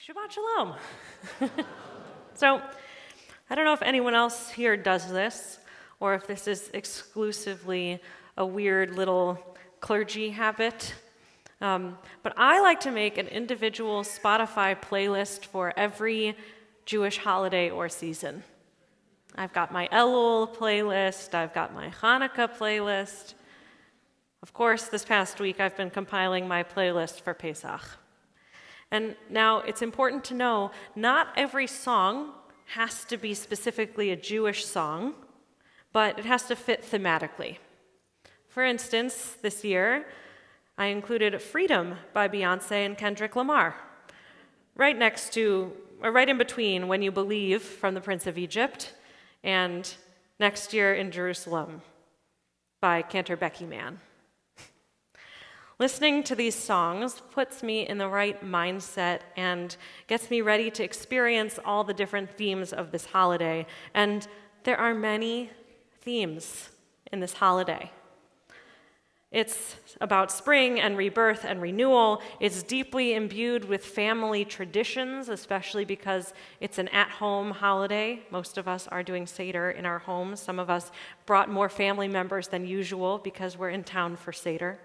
Shabbat Shalom. So, I don't know if anyone else here does this, or if this is exclusively a weird little clergy habit, but I like to make an individual Spotify playlist for every Jewish holiday or season. I've got my Elul playlist, I've got my Hanukkah playlist. Of course, this past week I've been compiling my playlist for Pesach. And now it's important to know, not every song has to be specifically a Jewish song, but it has to fit thematically. For instance, this year, I included Freedom by Beyoncé and Kendrick Lamar, right in between When You Believe from the Prince of Egypt and Next Year in Jerusalem by Cantor Becky Mann. Listening to these songs puts me in the right mindset and gets me ready to experience all the different themes of this holiday. And there are many themes in this holiday. It's about spring and rebirth and renewal. It's deeply imbued with family traditions, especially because it's an at-home holiday. Most of us are doing Seder in our homes. Some of us brought more family members than usual because we're in town for Seder.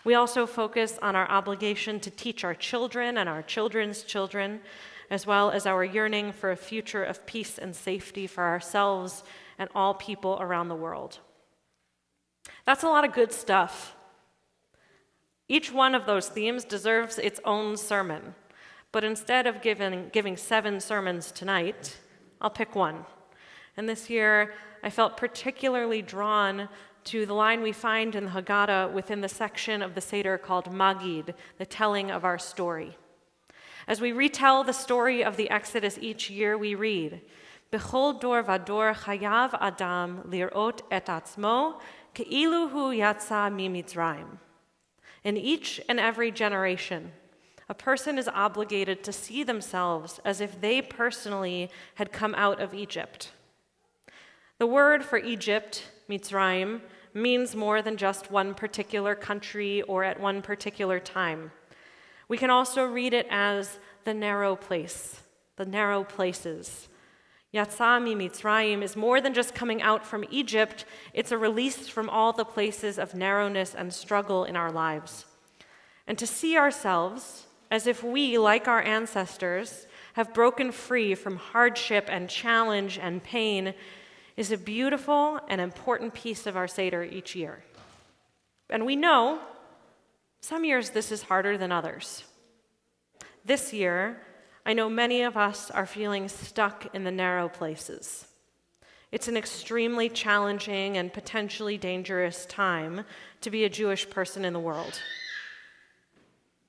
We also focus on our obligation to teach our children and our children's children, as well as our yearning for a future of peace and safety for ourselves and all people around the world. That's a lot of good stuff. Each one of those themes deserves its own sermon, but instead of giving 7 sermons tonight, I'll pick one. And this year, I felt particularly drawn to the line we find in the Haggadah within the section of the Seder called Magid, the telling of our story. As we retell the story of the Exodus each year, we read, B'chol dor vador chayav adam lirot et atzmo ke'ilu hu yatsa mimitzrayim. In each and every generation, a person is obligated to see themselves as if they personally had come out of Egypt. The word for Egypt, Mitzrayim, means more than just one particular country or at one particular time. We can also read it as the narrow place, the narrow places. Yatsa Mitzrayim is more than just coming out from Egypt. It's a release from all the places of narrowness and struggle in our lives. And to see ourselves as if we, like our ancestors, have broken free from hardship and challenge and pain is a beautiful and important piece of our Seder each year. And we know some years this is harder than others. This year, I know many of us are feeling stuck in the narrow places. It's an extremely challenging and potentially dangerous time to be a Jewish person in the world.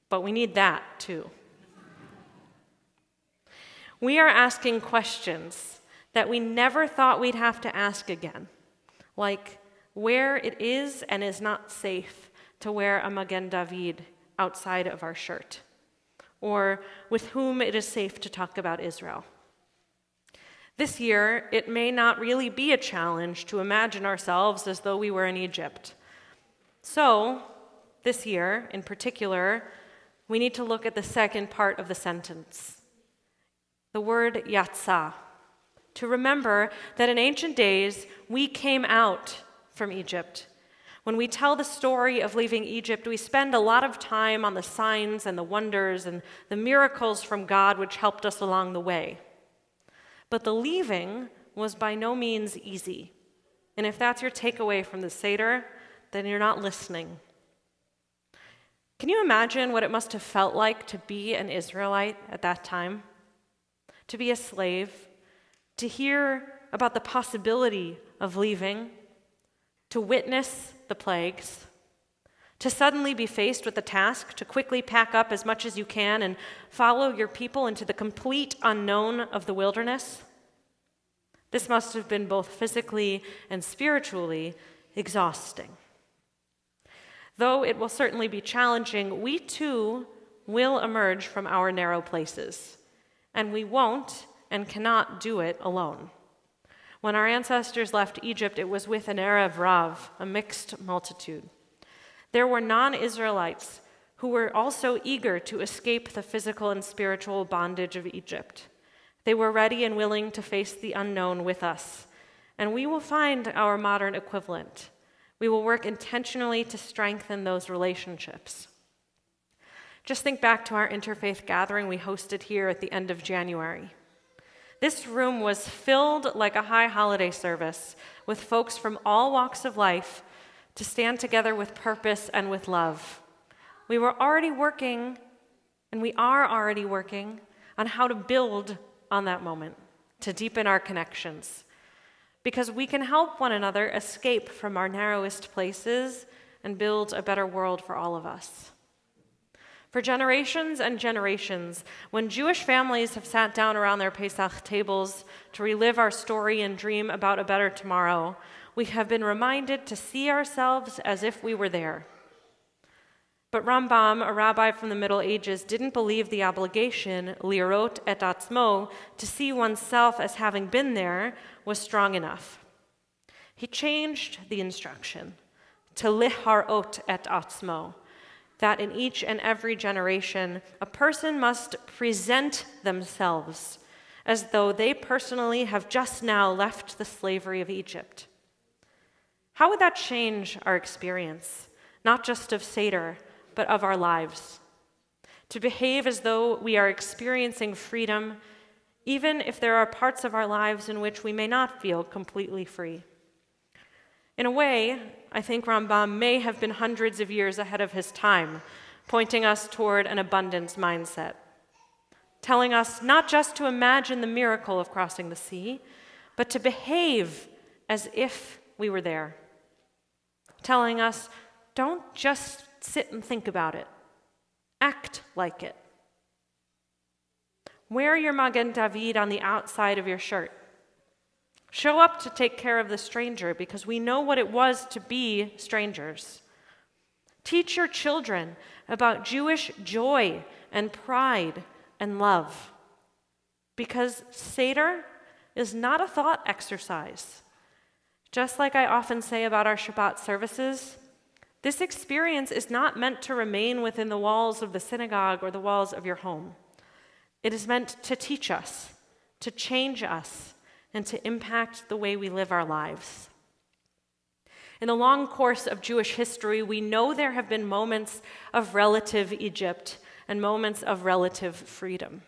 But we need that too. We are asking questions that we never thought we'd have to ask again, like where it is and is not safe to wear a Magen David outside of our shirt, or with whom it is safe to talk about Israel. This year, it may not really be a challenge to imagine ourselves as though we were in Egypt. So, this year, in particular, we need to look at the second part of the sentence, the word yatsa, to remember that in ancient days, we came out from Egypt. When we tell the story of leaving Egypt, we spend a lot of time on the signs and the wonders and the miracles from God which helped us along the way. But the leaving was by no means easy. And if that's your takeaway from the Seder, then you're not listening. Can you imagine what it must have felt like to be an Israelite at that time? To be a slave? To hear about the possibility of leaving, to witness the plagues, to suddenly be faced with the task to quickly pack up as much as you can and follow your people into the complete unknown of the wilderness. This must have been both physically and spiritually exhausting. Though it will certainly be challenging, we too will emerge from our narrow places, and we won't and cannot do it alone. When our ancestors left Egypt, it was with an erev rav, a mixed multitude. There were non-Israelites who were also eager to escape the physical and spiritual bondage of Egypt. They were ready and willing to face the unknown with us, and we will find our modern equivalent. We will work intentionally to strengthen those relationships. Just think back to our interfaith gathering we hosted here at the end of January. This room was filled like a high holiday service with folks from all walks of life to stand together with purpose and with love. We were already working, and we are already working, on how to build on that moment, to deepen our connections, because we can help one another escape from our narrowest places and build a better world for all of us. For generations and generations, when Jewish families have sat down around their Pesach tables to relive our story and dream about a better tomorrow, we have been reminded to see ourselves as if we were there. But Rambam, a rabbi from the Middle Ages, didn't believe the obligation, lirot et atzmo, to see oneself as having been there, was strong enough. He changed the instruction to liharot et atzmo, that in each and every generation, a person must present themselves as though they personally have just now left the slavery of Egypt. How would that change our experience, not just of Seder, but of our lives? To behave as though we are experiencing freedom, even if there are parts of our lives in which we may not feel completely free. In a way, I think Rambam may have been hundreds of years ahead of his time, pointing us toward an abundance mindset, telling us not just to imagine the miracle of crossing the sea, but to behave as if we were there, telling us, don't just sit and think about it, act like it. Wear your Magen David on the outside of your shirt. Show up to take care of the stranger because we know what it was to be strangers. Teach your children about Jewish joy and pride and love, because Seder is not a thought exercise. Just like I often say about our Shabbat services, this experience is not meant to remain within the walls of the synagogue or the walls of your home. It is meant to teach us, to change us, and to impact the way we live our lives. In the long course of Jewish history, we know there have been moments of relative Egypt and moments of relative freedom.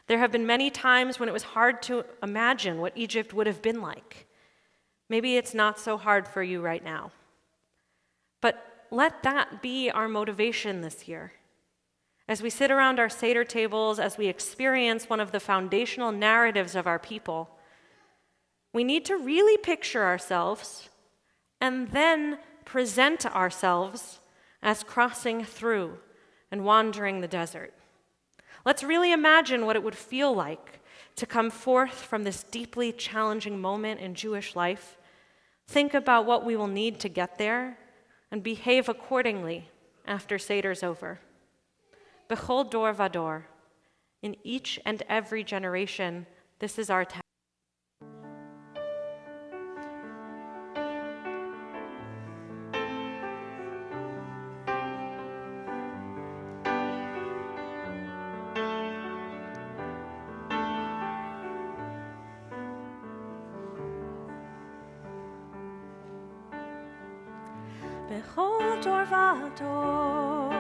There have been many times when it was hard to imagine what Egypt would have been like. Maybe it's not so hard for you right now. But let that be our motivation this year. As we sit around our Seder tables, as we experience one of the foundational narratives of our people, we need to really picture ourselves and then present ourselves as crossing through and wandering the desert. Let's really imagine what it would feel like to come forth from this deeply challenging moment in Jewish life, think about what we will need to get there, and behave accordingly after Seder's over. Bechol dor vador. In each and every generation, this is our task. Bechol dor vador.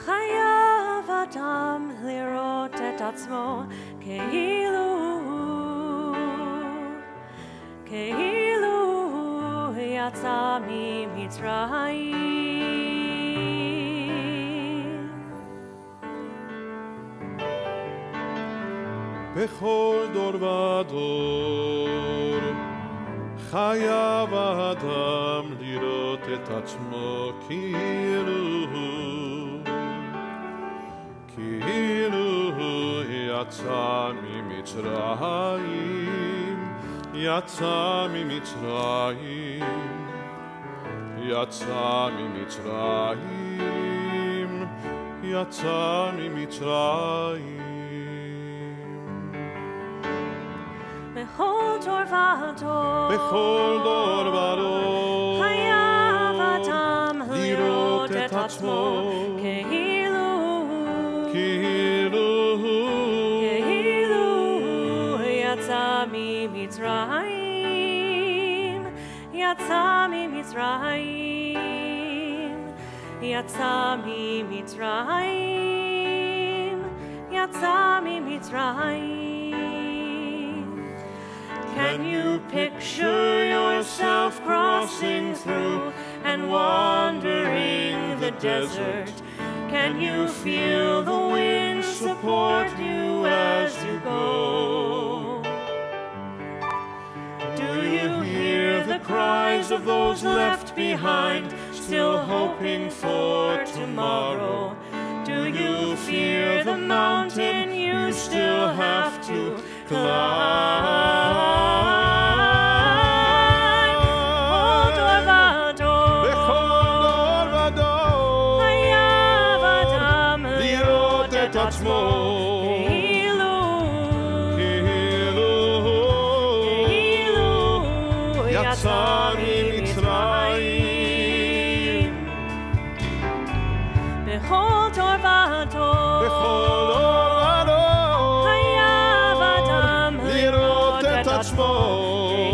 חייב אדם לראות את עצמו כאילו יצא ממצרים. בכל דור ודור חייב אדם לראות את עצמו כאילו יצא ממצרים, יצא ממצרים, יצא ממצרים, יצא ממצרים. בכל דור ודור, בכל דור ודור, חייב אדם לראות את עצמו ממצרים, יצא ממצרים, יצא ממצרים, יצא ממצרים. Can you picture yourself crossing through and wandering the desert? Can you feel the wind support you as you go? Do you hear the cries of those left behind, still hoping for tomorrow? Do you fear the mountain you still have to climb? יצא ממצרים בכל תור בכל ותור אור חייב אדם לראות את עצמו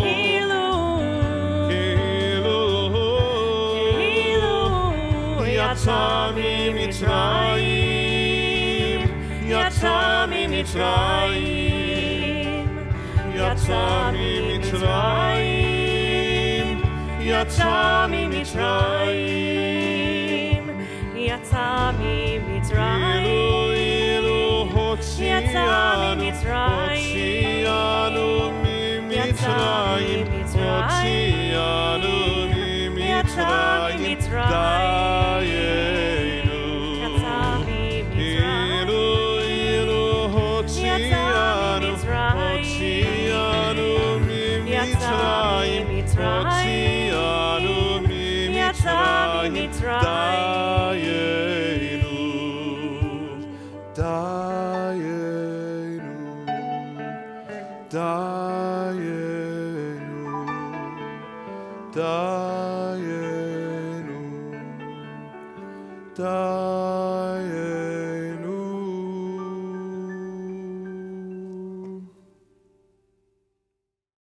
כאילו יצא ממצרים יצא ממצרים יצא ממצרים יצא ממצרים יצא ממצרים אילו הוציאנו ממצרים הוציאנו ממצרים דיינו אילו הוציאנו ממצרים הוציאנו ממצרים דיינו